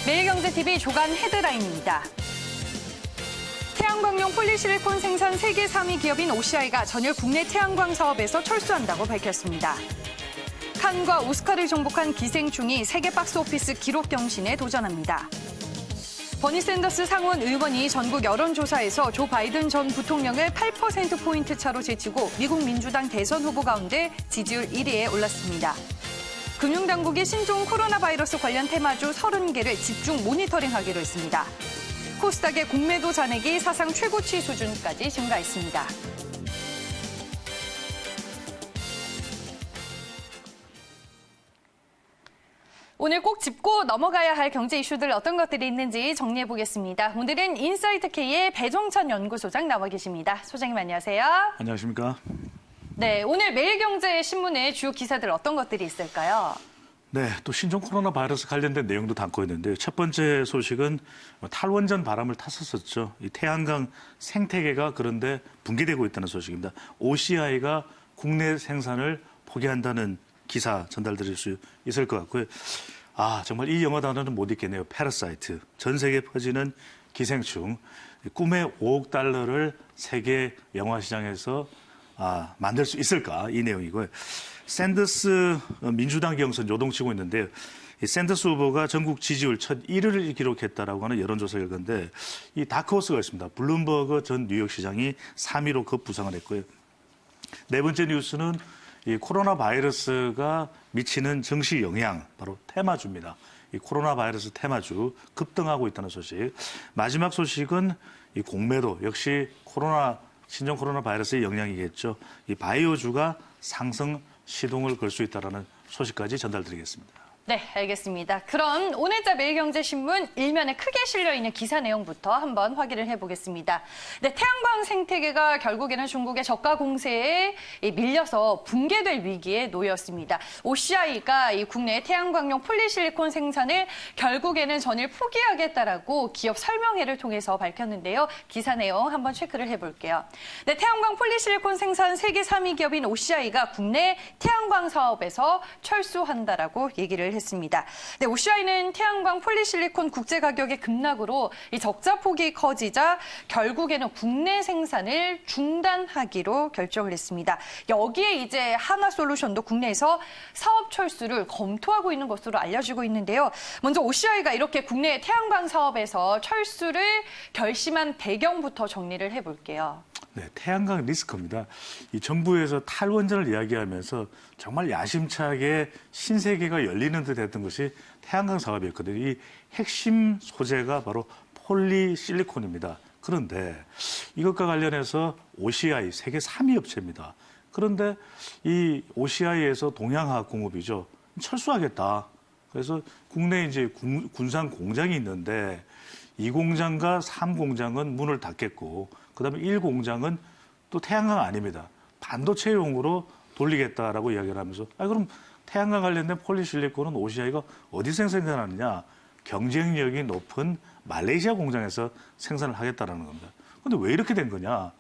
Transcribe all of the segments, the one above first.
매일경제TV 조간 헤드라인입니다. 태양광용 폴리실리콘 생산 세계 3위 기업인 OCI가 전일 국내 태양광 사업에서 철수한다고 밝혔습니다. 칸과 오스카를 정복한 기생충이 세계 박스오피스 기록 경신에 도전합니다. 버니 샌더스 상원 의원이 전국 여론조사에서 조 바이든 전 부통령을 8%포인트 차로 제치고 미국 민주당 대선 후보 가운데 지지율 1위에 올랐습니다. 금융당국이 신종 코로나 바이러스 관련 테마주 30개를 집중 모니터링하기로 했습니다. 코스닥의 공매도 잔액이 사상 최고치 수준까지 증가했습니다. 오늘 꼭 짚고 넘어가야 할 경제 이슈들 어떤 것들이 있는지 정리해 보겠습니다. 오늘은 인사이트K의 배종찬 연구소장 나와 계십니다. 소장님 안녕하세요. 안녕하십니까. 네, 오늘 매일경제신문의 주요 기사들 어떤 것들이 있을까요? 네, 또 신종 코로나 바이러스 관련된 내용도 담고 있는데요. 첫 번째 소식은 탈원전 바람을 탔었었죠. 이 태양광 생태계가 그런데 붕괴되고 있다는 소식입니다. OCI가 국내 생산을 포기한다는 기사 전달드릴 수 있을 것 같고요. 정말 이 영어 단어는 못 읽겠네요. 패러사이트. 전 세계에 퍼지는 기생충. 꿈의 5억 달러를 세계 영화 시장에서 만들 수 있을까? 이 내용이고요. 샌더스 민주당 경선 요동치고 있는데요. 이 샌더스 후보가 전국 지지율 첫 1위를 기록했다라고 하는 여론조사 결과인데 이 다크호스가 있습니다. 블룸버그 전 뉴욕시장이 3위로 급부상을 했고요. 네 번째 뉴스는 이 코로나 바이러스가 미치는 정시 영향, 바로 테마주입니다. 이 코로나 바이러스 테마주 급등하고 있다는 소식. 마지막 소식은 이 공매도, 역시 신종 코로나 바이러스의 영향이겠죠. 이 바이오주가 상승 시동을 걸 수 있다는 소식까지 전달드리겠습니다. 네, 알겠습니다. 그럼 오늘자 매일경제신문 일면에 크게 실려있는 기사 내용부터 한번 확인을 해보겠습니다. 네, 태양광 생태계가 결국에는 중국의 저가 공세에 밀려서 붕괴될 위기에 놓였습니다. OCI가 이 국내 태양광용 폴리실리콘 생산을 결국에는 전일 포기하겠다라고 기업 설명회를 통해서 밝혔는데요. 기사 내용 한번 체크를 해볼게요. 네, 태양광 폴리실리콘 생산 세계 3위 기업인 OCI가 국내 태양광 사업에서 철수한다라고 얘기를 했습니다. 네, OCI는 태양광 폴리실리콘 국제 가격의 급락으로 이 적자 폭이 커지자 결국에는 국내 생산을 중단하기로 결정을 했습니다. 여기에 이제 하나솔루션도 국내에서 사업 철수를 검토하고 있는 것으로 알려지고 있는데요. 먼저 OCI가 이렇게 국내 태양광 사업에서 철수를 결심한 배경부터 정리를 해볼게요. 네, 태양광 리스크입니다. 이 정부에서 탈원전을 이야기하면서 정말 야심차게 신세계가 열리는 듯 했던 것이 태양광 사업이었거든요. 이 핵심 소재가 바로 폴리실리콘입니다. 그런데 이것과 관련해서 OCI 세계 3위 업체입니다. 그런데 이 OCI에서 동양화학공업이죠. 철수하겠다. 그래서 국내에 이제 군산 공장이 있는데 2공장과 3공장은 문을 닫겠고 그다음에 1공장은 또 태양광 아닙니다. 반도체용으로 돌리겠다라고 이야기를 하면서 그럼 태양광 관련된 폴리실리콘은 OCI가 어디서 생산하느냐? 경쟁력이 높은 말레이시아 공장에서 생산을 하겠다라는 겁니다. 그런데 왜 이렇게 된 거냐?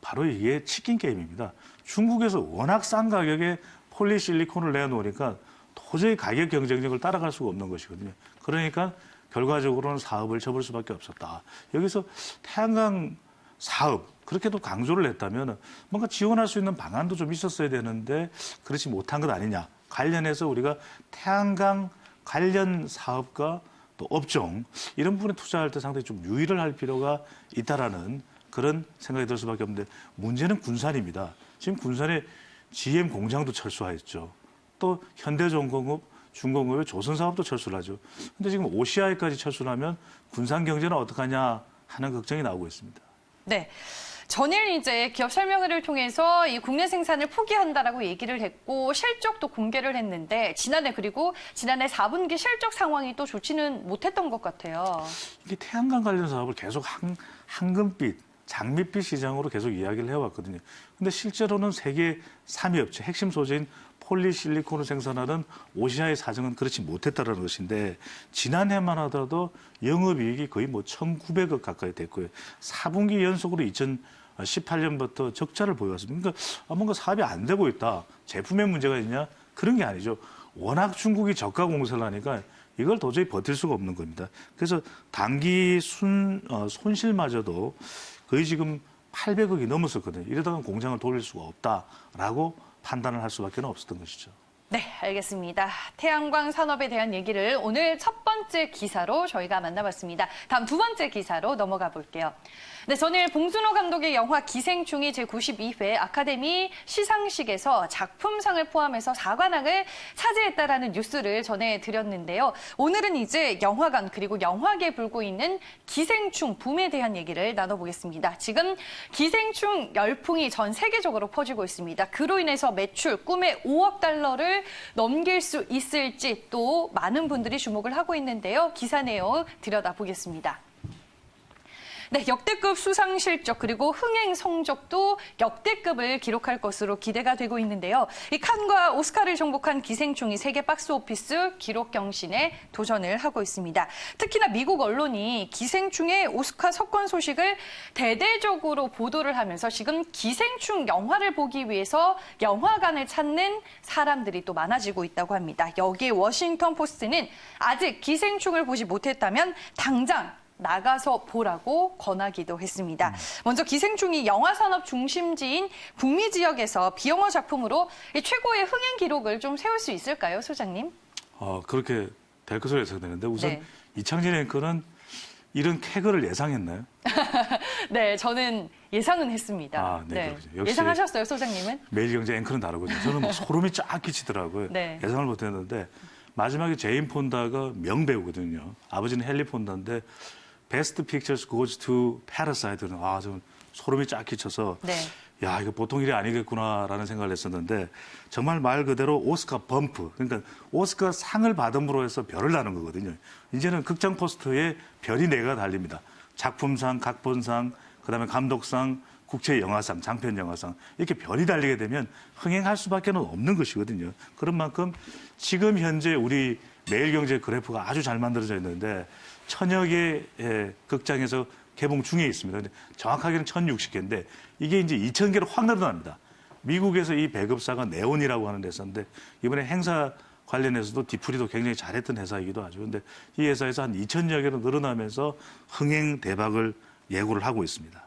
바로 이게 치킨 게임입니다. 중국에서 워낙 싼 가격에 폴리실리콘을 내놓으니까 도저히 가격 경쟁력을 따라갈 수가 없는 것이거든요. 그러니까 결과적으로는 사업을 접을 수밖에 없었다. 여기서 태양광 사업, 그렇게도 강조를 했다면 뭔가 지원할 수 있는 방안도 좀 있었어야 되는데 그렇지 못한 것 아니냐. 관련해서 우리가 태양광 관련 사업과 또 업종 이런 부분에 투자할 때 상당히 좀 유의를 할 필요가 있다라는 그런 생각이 들 수밖에 없는데 문제는 군산입니다. 지금 군산에 GM 공장도 철수하였죠. 또 현대중공업, 중공업의 조선사업도 철수를 하죠. 근데 지금 OCI까지 철수를 하면 군산 경제는 어떡하냐 하는 걱정이 나오고 있습니다. 네. 전일 이제 기업 설명회를 통해서 이 국내 생산을 포기한다라고 얘기를 했고 실적도 공개를 했는데 지난해 4분기 실적 상황이 또 좋지는 못했던 것 같아요. 이게 태양광 관련 사업을 계속 황금빛, 장밋빛 시장으로 계속 이야기를 해왔거든요. 근데 실제로는 세계 3위 업체, 핵심 소재인 폴리실리콘을 생산하는 OCI 사정은 그렇지 못했다는 것인데 지난해만 하더라도 영업이익이 거의 1,900억 가까이 됐고요. 4분기 연속으로 2018년부터 적자를 보여왔습니다. 그러니까 뭔가 사업이 안 되고 있다. 제품에 문제가 있냐? 그런 게 아니죠. 워낙 중국이 저가 공세를 하니까 이걸 도저히 버틸 수가 없는 겁니다. 그래서 단기 손실마저도 거의 지금 800억이 넘었었거든요. 이러다가 공장을 돌릴 수가 없다라고 판단을 할 수밖에 없었던 것이죠. 네, 알겠습니다. 태양광 산업에 대한 얘기를 오늘 첫 번째 기사로 저희가 만나봤습니다. 다음 두 번째 기사로 넘어가 볼게요. 네, 전일 봉준호 감독의 영화 기생충이 제92회 아카데미 시상식에서 작품상을 포함해서 4관왕을 차지했다라는 뉴스를 전해드렸는데요. 오늘은 이제 영화관 그리고 영화계에 불고 있는 기생충 붐에 대한 얘기를 나눠보겠습니다. 지금 기생충 열풍이 전 세계적으로 퍼지고 있습니다. 그로 인해서 매출 꿈의 5억 달러를 넘길 수 있을지 또 많은 분들이 주목을 하고 있는데요. 기사 내용 들여다보겠습니다. 네, 역대급 수상 실적 그리고 흥행 성적도 역대급을 기록할 것으로 기대가 되고 있는데요. 이 칸과 오스카를 정복한 기생충이 세계 박스오피스 기록 경신에 도전을 하고 있습니다. 특히나 미국 언론이 기생충의 오스카 석권 소식을 대대적으로 보도를 하면서 지금 기생충 영화를 보기 위해서 영화관을 찾는 사람들이 또 많아지고 있다고 합니다. 여기에 워싱턴 포스트는 아직 기생충을 보지 못했다면 당장 나가서 보라고 권하기도 했습니다. 먼저 기생충이 영화 산업 중심지인 북미 지역에서 비영어 작품으로 최고의 흥행 기록을 좀 세울 수 있을까요, 소장님? 그렇게 될 것으로 예상되는데 우선 네. 이창진 앵커는 이런 쾌거를 예상했나요? 네, 저는 예상은 했습니다. 네, 그렇군요. 역시 예상하셨어요, 소장님은? 매일경제 앵커는 다르거든요. 저는 뭐 소름이 쫙 끼치더라고요. 네. 예상을 못했는데 마지막에 제인 폰다가 명배우거든요. 아버지는 헨리 폰다인데 Best Pictures goes to Parasite는 좀 소름이 쫙 끼쳐서 네. 야 이거 보통 일이 아니겠구나라는 생각을 했었는데 정말 말 그대로 오스카 범프 그러니까 오스카 상을 받음으로 해서 별을 나는 거거든요. 이제는 극장 포스터에 별이 4개가 달립니다. 작품상, 각본상, 그다음에 감독상, 국제영화상, 장편영화상 이렇게 별이 달리게 되면 흥행할 수밖에 없는 것이거든요. 그런 만큼 지금 현재 우리 매일경제 그래프가 아주 잘 만들어져 있는데 1000여 개의 극장에서 개봉 중에 있습니다. 근데 정확하게는 1060개인데 이게 이제 2000개로 확 늘어납니다. 미국에서 이 배급사가 네온이라고 하는 회사인데 이번에 행사 관련해서도 디프리도 굉장히 잘했던 회사이기도 하죠. 근데 이 회사에서 한 2000여 개로 늘어나면서 흥행 대박을 예고를 하고 있습니다.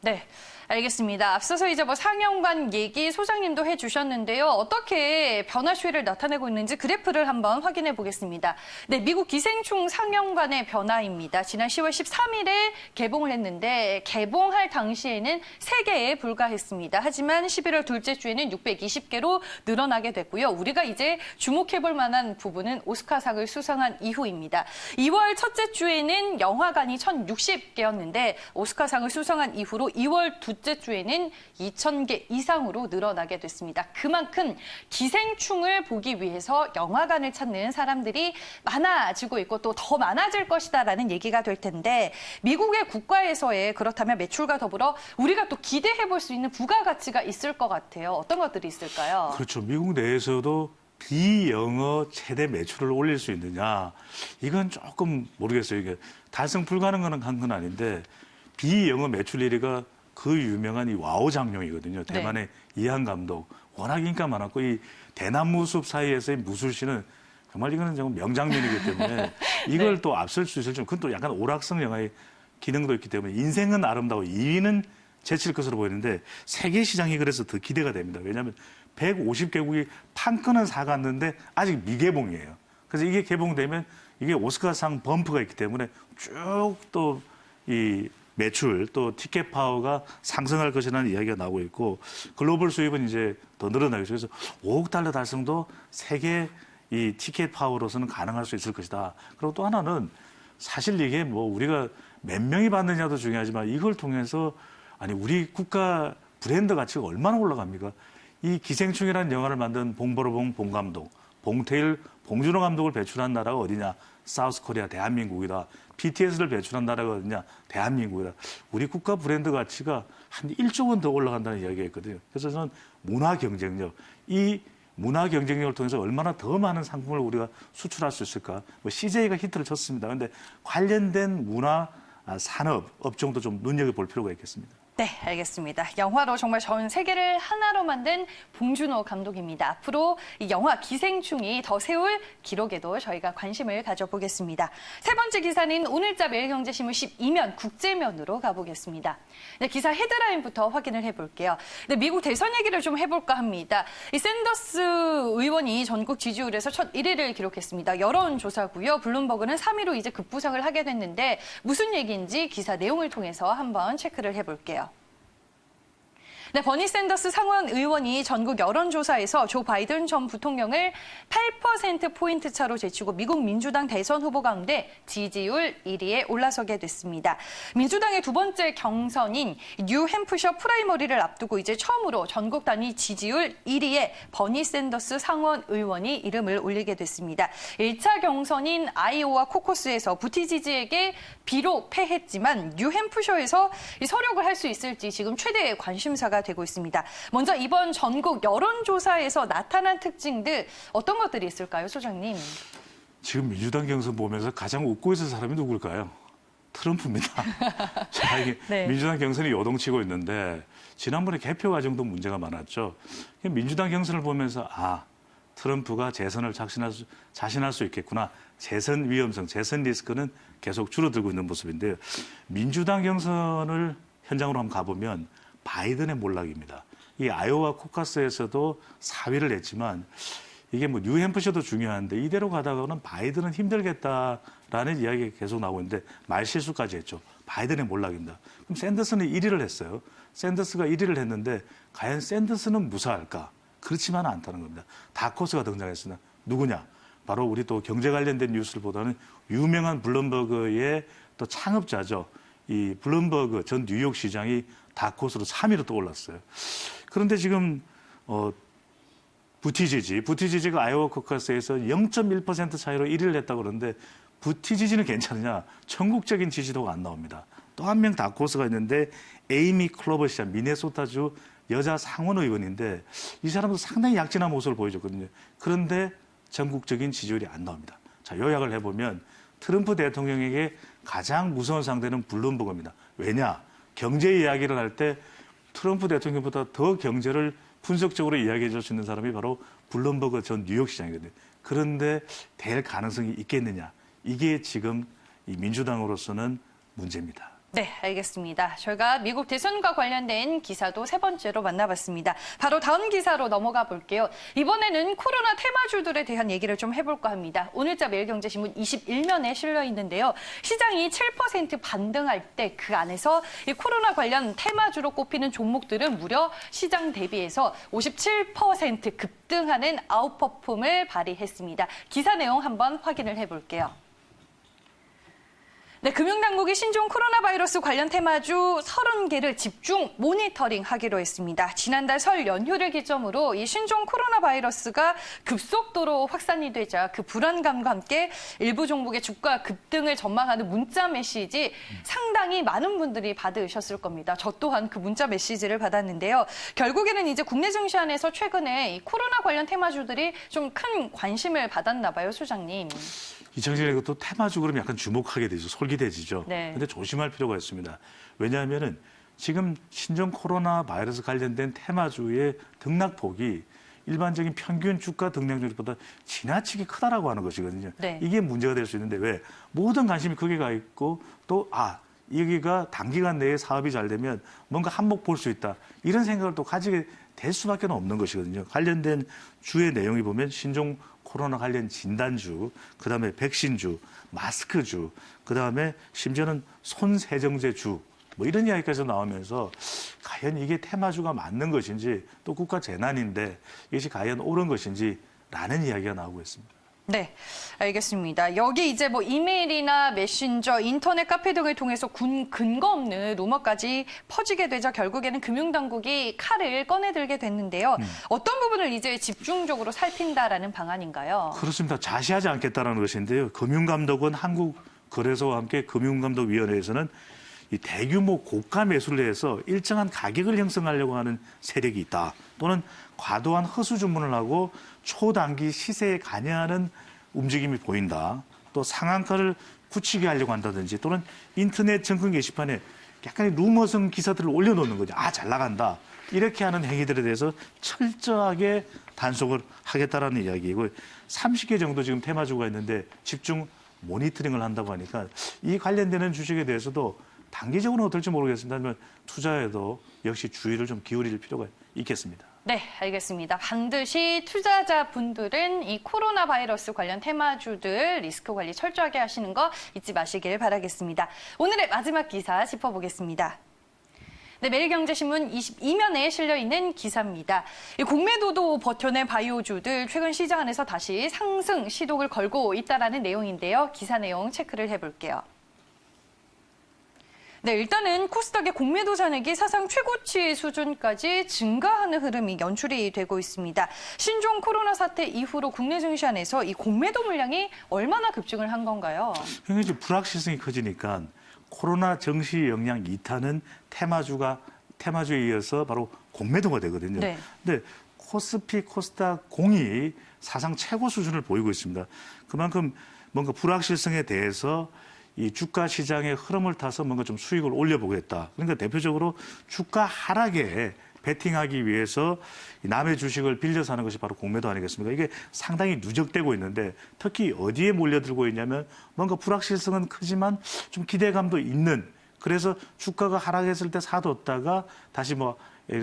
네, 알겠습니다. 앞서서 이제 상영관 얘기 소장님도 해주셨는데요. 어떻게 변화 추이를 나타내고 있는지 그래프를 한번 확인해 보겠습니다. 네, 미국 기생충 상영관의 변화입니다. 지난 10월 13일에 개봉을 했는데 개봉할 당시에는 3개에 불과했습니다. 하지만 11월 둘째 주에는 620개로 늘어나게 됐고요. 우리가 이제 주목해 볼 만한 부분은 오스카상을 수상한 이후입니다. 2월 첫째 주에는 영화관이 1060개였는데 오스카상을 수상한 이후로 2월 둘째 주에는 2000개 이상으로 늘어나게 됐습니다. 그만큼 기생충을 보기 위해서 영화관을 찾는 사람들이 많아지고 있고 또 더 많아질 것이다라는 얘기가 될 텐데 미국의 국가에서의 그렇다면 매출과 더불어 우리가 또 기대해 볼 수 있는 부가가치가 있을 것 같아요. 어떤 것들이 있을까요? 그렇죠. 미국 내에서도 비영어 최대 매출을 올릴 수 있느냐 이건 조금 모르겠어요. 이게 달성 불가능한 건 아닌데 비영어 매출 1위가 그 유명한 이 와우 장룡이거든요. 대만의 이한 감독. 워낙 인기가 많았고 이 대나무 숲 사이에서의 무술씨는 정말 이거는 정말 명장면이기 때문에 이걸 또 앞설 수 있을지 그건 또 약간 오락성 영화의 기능도 있기 때문에 인생은 아름다워 2위는 제칠 것으로 보이는데 세계 시장이 그래서 더 기대가 됩니다. 왜냐하면 150개국이 판권은 사갔는데 아직 미개봉이에요. 그래서 이게 개봉되면 이게 오스카상 범프가 있기 때문에 쭉 또 이 매출 또 티켓 파워가 상승할 것이라는 이야기가 나오고 있고 글로벌 수입은 이제 더 늘어나겠죠. 그래서 5억 달러 달성도 세계 이 티켓 파워로서는 가능할 수 있을 것이다. 그리고 또 하나는 사실 이게 뭐 우리가 몇 명이 받느냐도 중요하지만 이걸 통해서 아니 우리 국가 브랜드 가치가 얼마나 올라갑니까? 이 기생충이라는 영화를 만든 봉보로봉 봉감독, 봉태일, 봉준호 감독을 배출한 나라가 어디냐? 사우스코리아 대한민국이다. BTS를 배출한 나라가 어디냐? 대한민국이다. 우리 국가 브랜드 가치가 한 1조 원 더 올라간다는 이야기가 있거든요. 그래서 저는 문화 경쟁력, 이 문화 경쟁력을 통해서 얼마나 더 많은 상품을 우리가 수출할 수 있을까? 뭐 CJ가 히트를 쳤습니다. 그런데 관련된 문화 산업 업종도 좀 눈여겨볼 필요가 있겠습니다. 네, 알겠습니다. 영화로 정말 전 세계를 하나로 만든 봉준호 감독입니다. 앞으로 이 영화 기생충이 더 세울 기록에도 저희가 관심을 가져보겠습니다. 세 번째 기사는 오늘자 매일경제신문 12면 국제면으로 가보겠습니다. 네, 기사 헤드라인부터 확인을 해볼게요. 네, 미국 대선 얘기를 좀 해볼까 합니다. 이 샌더스 의원이 전국 지지율에서 첫 1위를 기록했습니다. 여론조사고요. 블룸버그는 3위로 이제 급부상을 하게 됐는데 무슨 얘기인지 기사 내용을 통해서 한번 체크를 해볼게요. 네, 버니 샌더스 상원 의원이 전국 여론조사에서 조 바이든 전 부통령을 8%포인트 차로 제치고 미국 민주당 대선 후보 가운데 지지율 1위에 올라서게 됐습니다. 민주당의 두 번째 경선인 뉴햄프셔 프라이머리를 앞두고 이제 처음으로 전국 단위 지지율 1위에 버니 샌더스 상원 의원이 이름을 올리게 됐습니다. 1차 경선인 아이오와 코커스에서 부티지지에게 비록 패했지만 뉴햄프셔에서 서력을 할 수 있을지 지금 최대의 관심사가 되고 있습니다. 먼저 이번 전국 여론조사에서 나타난 특징들 어떤 것들이 있을까요, 소장님? 지금 민주당 경선 보면서 가장 웃고 있을 사람이 누굴까요? 트럼프입니다. 자, 이게 네. 민주당 경선이 요동치고 있는데 지난번에 개표 과정도 문제가 많았죠. 민주당 경선을 보면서 트럼프가 재선을 자신할 수 있겠구나. 재선 위험성, 재선 리스크는 계속 줄어들고 있는 모습인데요. 민주당 경선을 현장으로 한번 가보면 바이든의 몰락입니다. 이 아이오와 코커스에서도 4위를 냈지만 이게 뭐 뉴햄프셔도 중요한데 이대로 가다가는 바이든은 힘들겠다라는 이야기가 계속 나오고 있는데 말실수까지 했죠. 바이든의 몰락입니다. 그럼 샌더스는 1위를 했어요. 샌더스가 1위를 했는데 과연 샌더스는 무사할까? 그렇지만은 않다는 겁니다. 다크호스가 등장했으나 누구냐? 바로 우리 또 경제 관련된 뉴스를 보다는 유명한 블룸버그의 또 창업자죠. 이 블룸버그 전 뉴욕 시장이 다크호스로 3위로 또 올랐어요. 그런데 지금 부티지지가 아이오와 코커스에서 0.1% 차이로 1위를 했다고 그러는데 부티지지는 괜찮으냐? 전국적인 지지도가 안 나옵니다. 또 한 명 다크호스가 있는데 에이미 클로버시아 미네소타주 여자 상원 의원인데 이 사람도 상당히 약진한 모습을 보여줬거든요. 그런데 전국적인 지지율이 안 나옵니다. 자, 요약을 해보면 트럼프 대통령에게 가장 무서운 상대는 블룸버그입니다. 왜냐? 경제 이야기를 할 때 트럼프 대통령보다 더 경제를 분석적으로 이야기해 줄 수 있는 사람이 바로 블룸버그 전 뉴욕시장이거든요. 그런데 될 가능성이 있겠느냐? 이게 지금 이 민주당으로서는 문제입니다. 네, 알겠습니다. 저희가 미국 대선과 관련된 기사도 세 번째로 만나봤습니다. 바로 다음 기사로 넘어가 볼게요. 이번에는 코로나 테마주들에 대한 얘기를 좀 해볼까 합니다. 오늘자 매일경제신문 21면에 실려 있는데요. 시장이 7% 반등할 때 그 안에서 이 코로나 관련 테마주로 꼽히는 종목들은 무려 시장 대비해서 57% 급등하는 아웃퍼폼을 발휘했습니다. 기사 내용 한번 확인을 해볼게요. 네, 금융당국이 신종 코로나 바이러스 관련 테마주 30개를 집중 모니터링하기로 했습니다. 지난달 설 연휴를 기점으로 이 신종 코로나 바이러스가 급속도로 확산이 되자 그 불안감과 함께 일부 종목의 주가 급등을 전망하는 문자 메시지 상당히 많은 분들이 받으셨을 겁니다. 저 또한 그 문자 메시지를 받았는데요. 결국에는 이제 국내 증시 안에서 최근에 이 코로나 관련 테마주들이 좀 큰 관심을 받았나 봐요, 소장님. 이창진의 이것도 테마주 그러면 약간 주목하게 되죠. 솔깃해지죠. 네. 근데 조심할 필요가 있습니다. 왜냐하면은 지금 신종 코로나 바이러스 관련된 테마주의 등락폭이 일반적인 평균 주가 등락률보다 지나치게 크다라고 하는 것이거든요. 네. 이게 문제가 될 수 있는데 왜? 모든 관심이 거기에 가 있고 또 여기가 단기간 내에 사업이 잘 되면 뭔가 한몫 볼 수 있다. 이런 생각을 또 가지게 될 수밖에 없는 것이거든요. 관련된 주의 내용이 보면 신종 코로나 관련 진단주, 그다음에 백신주, 마스크주, 그다음에 심지어는 손세정제주 뭐 이런 이야기까지 나오면서 과연 이게 테마주가 맞는 것인지 또 국가 재난인데 이것이 과연 옳은 것인지라는 이야기가 나오고 있습니다. 네, 알겠습니다. 여기 이제 뭐 이메일이나 메신저, 인터넷 카페 등을 통해서 근거 없는 루머까지 퍼지게 되자 결국에는 금융당국이 칼을 꺼내들게 됐는데요. 어떤 부분을 이제 집중적으로 살핀다라는 방안인가요? 그렇습니다. 자시하지 않겠다는 것인데요. 금융감독원 한국거래소와 함께 금융감독위원회에서는 이 대규모 고가 매수를 해서 일정한 가격을 형성하려고 하는 세력이 있다. 또는 과도한 허수 주문을 하고 초단기 시세에 관여하는 움직임이 보인다. 또 상한가를 굳히게 하려고 한다든지 또는 인터넷 정권 게시판에 약간의 루머성 기사들을 올려놓는 거죠. 아, 잘 나간다. 이렇게 하는 행위들에 대해서 철저하게 단속을 하겠다라는 이야기이고 30개 정도 지금 테마주가 있는데 집중 모니터링을 한다고 하니까 이 관련되는 주식에 대해서도 단기적으로는 어떨지 모르겠습니다만 투자에도 역시 주의를 좀 기울일 필요가 있겠습니다. 네, 알겠습니다. 반드시 투자자분들은 이 코로나 바이러스 관련 테마주들 리스크 관리 철저하게 하시는 거 잊지 마시길 바라겠습니다. 오늘의 마지막 기사 짚어보겠습니다. 네, 매일경제신문 22면에 실려있는 기사입니다. 이 공매도도 버텨낸 바이오주들 최근 시장 안에서 다시 상승 시동을 걸고 있다는 내용인데요. 기사 내용 체크를 해볼게요. 네, 일단은 코스닥의 공매도 잔액이 사상 최고치 수준까지 증가하는 흐름이 연출이 되고 있습니다. 신종 코로나 사태 이후로 국내 증시안에서 이 공매도 물량이 얼마나 급증을 한 건가요? 굉장히 불확실성이 커지니까 코로나 증시 영향 2타는 테마주에 이어서 바로 공매도가 되거든요. 네. 근데 코스피, 코스닥 공이 사상 최고 수준을 보이고 있습니다. 그만큼 뭔가 불확실성에 대해서 이 주가 시장의 흐름을 타서 뭔가 좀 수익을 올려보겠다. 그러니까 대표적으로 주가 하락에 베팅하기 위해서 남의 주식을 빌려서 하는 것이 바로 공매도 아니겠습니까? 이게 상당히 누적되고 있는데 특히 어디에 몰려들고 있냐면 뭔가 불확실성은 크지만 좀 기대감도 있는 그래서 주가가 하락했을 때 사뒀다가 다시 뭐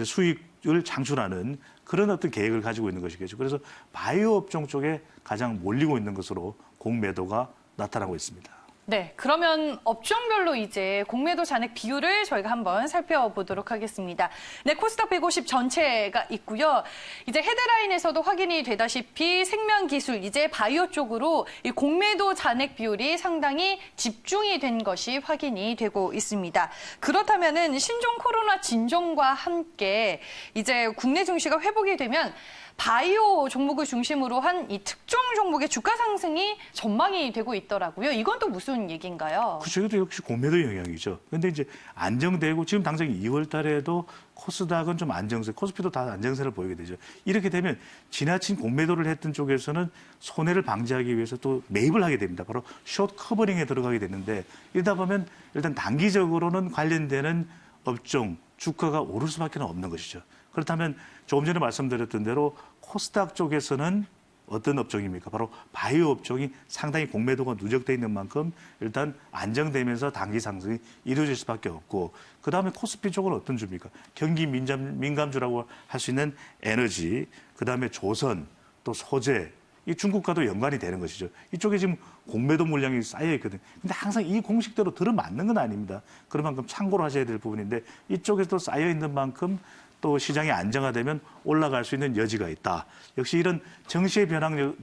수익을 창출하는 그런 어떤 계획을 가지고 있는 것이겠죠. 그래서 바이오 업종 쪽에 가장 몰리고 있는 것으로 공매도가 나타나고 있습니다. 네, 그러면 업종별로 이제 공매도 잔액 비율을 저희가 한번 살펴보도록 하겠습니다. 네, 코스닥 150 전체가 있고요. 이제 헤드라인에서도 확인이 되다시피 생명기술, 이제 바이오 쪽으로 이 공매도 잔액 비율이 상당히 집중이 된 것이 확인이 되고 있습니다. 그렇다면은 신종 코로나 진정과 함께 이제 국내 증시가 회복이 되면 바이오 종목을 중심으로 한 이 특정 종목의 주가 상승이 전망이 되고 있더라고요. 이건 또 무슨 얘기인가요? 그렇죠. 이것도 역시 공매도 영향이죠. 그런데 이제 안정되고 지금 당장 2월 달에도 코스닥은 좀 안정세, 코스피도 다 안정세를 보이게 되죠. 이렇게 되면 지나친 공매도를 했던 쪽에서는 손해를 방지하기 위해서 또 매입을 하게 됩니다. 바로 숏 커버링에 들어가게 되는데 이러다 보면 일단 단기적으로는 관련되는 업종, 주가가 오를 수밖에 없는 것이죠. 그렇다면 조금 전에 말씀드렸던 대로 코스닥 쪽에서는 어떤 업종입니까? 바로 바이오 업종이 상당히 공매도가 누적돼 있는 만큼 일단 안정되면서 단기 상승이 이루어질 수밖에 없고 그다음에 코스피 쪽은 어떤 주입니까? 경기 민감주라고 할 수 있는 에너지, 그다음에 조선, 또 소재, 이 중국과도 연관이 되는 것이죠. 이쪽에 지금 공매도 물량이 쌓여 있거든요. 근데 항상 이 공식대로 들어맞는 건 아닙니다. 그런 만큼 참고를 하셔야 될 부분인데 이쪽에도 쌓여 있는 만큼 또 시장이 안정화되면 올라갈 수 있는 여지가 있다. 역시 이런 정시의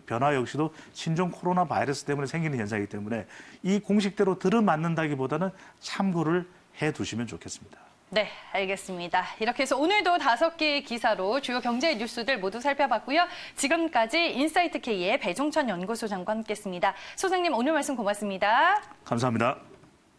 변화 역시도 신종 코로나 바이러스 때문에 생기는 현상이기 때문에 이 공식대로 들어맞는다기보다는 참고를 해두시면 좋겠습니다. 네, 알겠습니다. 이렇게 해서 오늘도 5개의 기사로 주요 경제 뉴스들 모두 살펴봤고요. 지금까지 인사이트 K의 배종천 연구소장과 함께했습니다. 소장님 오늘 말씀 고맙습니다. 감사합니다.